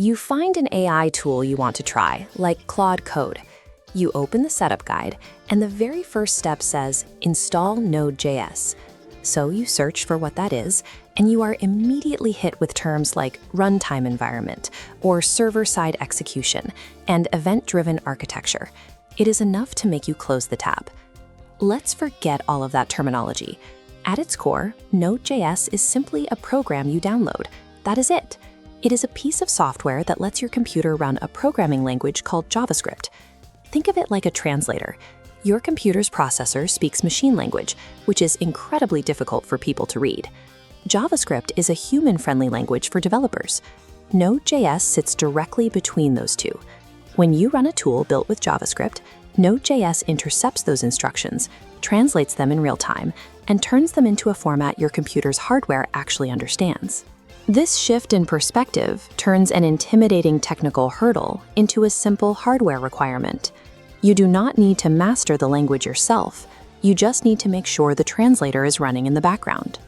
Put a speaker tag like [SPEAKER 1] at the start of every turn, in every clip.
[SPEAKER 1] You find an AI tool you want to try, like Claude Code. You open the setup guide, and the very first step says, Install Node.js. So you search for what that is, and you are immediately hit with terms like runtime environment, or server-side execution, and event-driven architecture. It is enough to make you close the tab. Let's forget all of that terminology. At its core, Node.js is simply a program you download. That is it. It is a piece of software that lets your computer run a programming language called JavaScript. Think of it like a translator. Your computer's processor speaks machine language, which is incredibly difficult for people to read. JavaScript is a human-friendly language for developers. Node.js sits directly between those two. When you run a tool built with JavaScript, Node.js intercepts those instructions, translates them in real time, and turns them into a format your computer's hardware actually understands. This shift in perspective turns an intimidating technical hurdle into a simple hardware requirement. You do not need to master the language yourself. You just need to make sure the translator is running in the background.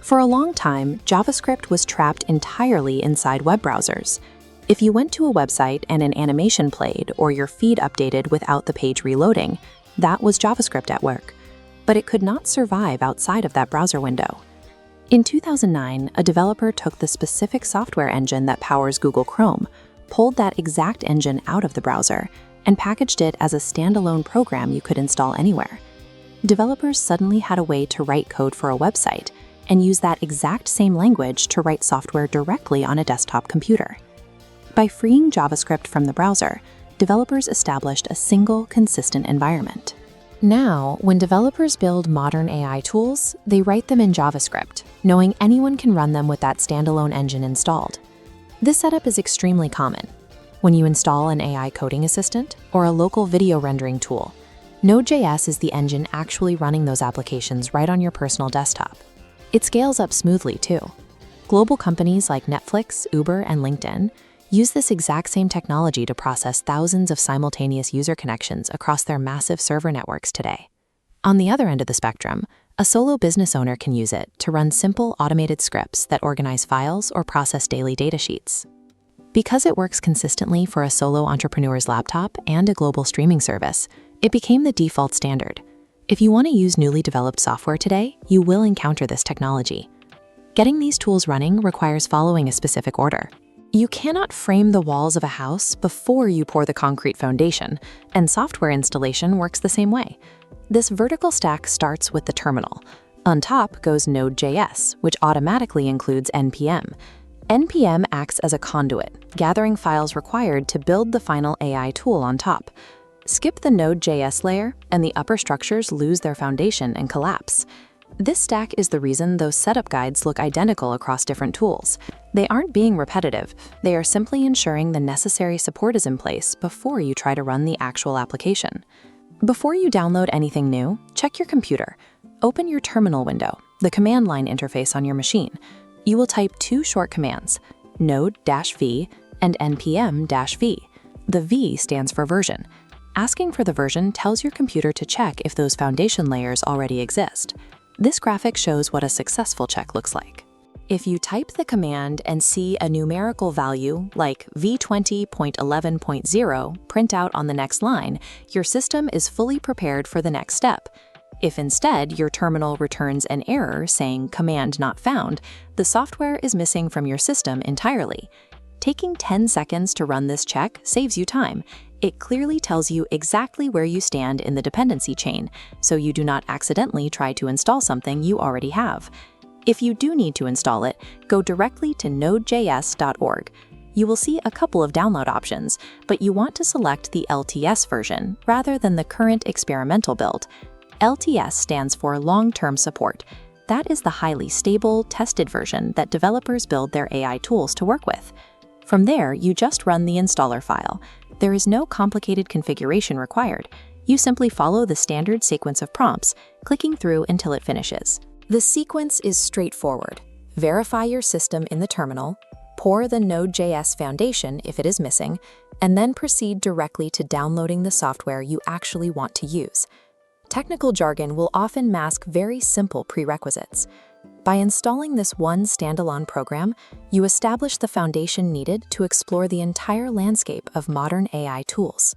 [SPEAKER 1] For a long time, JavaScript was trapped entirely inside web browsers. If you went to a website and an animation played or your feed updated without the page reloading, that was JavaScript at work. But it could not survive outside of that browser window. In 2009, a developer took the specific software engine that powers Google Chrome, pulled that exact engine out of the browser, and packaged it as a standalone program you could install anywhere. Developers suddenly had a way to write code for a website and use that exact same language to write software directly on a desktop computer. By freeing JavaScript from the browser, developers established a single, consistent environment. Now, when developers build modern AI tools, they write them in JavaScript, knowing anyone can run them with that standalone engine installed. This setup is extremely common. When you install an AI coding assistant or a local video rendering tool, Node.js is the engine actually running those applications right on your personal desktop. It scales up smoothly, too. Global companies like Netflix, Uber, and LinkedIn use this exact same technology to process thousands of simultaneous user connections across their massive server networks today. On the other end of the spectrum, a solo business owner can use it to run simple automated scripts that organize files or process daily data sheets. Because it works consistently for a solo entrepreneur's laptop and a global streaming service, it became the default standard. If you want to use newly developed software today, you will encounter this technology. Getting these tools running requires following a specific order. You cannot frame the walls of a house before you pour the concrete foundation, and software installation works the same way. This vertical stack starts with the terminal. On top goes Node.js, which automatically includes NPM. NPM acts as a conduit, gathering files required to build the final AI tool on top. Skip the Node.js layer, and the upper structures lose their foundation and collapse. This stack is the reason those setup guides look identical across different tools. They aren't being repetitive. They are simply ensuring the necessary support is in place before you try to run the actual application. Before you download anything new, check your computer. Open your terminal window, the command line interface on your machine. You will type two short commands, node-v and npm-v. The V stands for version. Asking for the version tells your computer to check if those foundation layers already exist. This graphic shows what a successful check looks like. If you type the command and see a numerical value like v20.11.0 print out on the next line, your system is fully prepared for the next step. If instead your terminal returns an error saying command not found, the software is missing from your system entirely. Taking 10 seconds to run this check saves you time. It clearly tells you exactly where you stand in the dependency chain, so you do not accidentally try to install something you already have. If you do need to install it, go directly to nodejs.org. You will see a couple of download options, but you want to select the LTS version rather than the current experimental build. LTS stands for long-term support. That is the highly stable, tested version that developers build their AI tools to work with. From there, you just run the installer file. There is no complicated configuration required. You simply follow the standard sequence of prompts, clicking through until it finishes. The sequence is straightforward. Verify your system in the terminal, pour the Node.js foundation if it is missing, and then proceed directly to downloading the software you actually want to use. Technical jargon will often mask very simple prerequisites. By installing this one standalone program, you establish the foundation needed to explore the entire landscape of modern AI tools.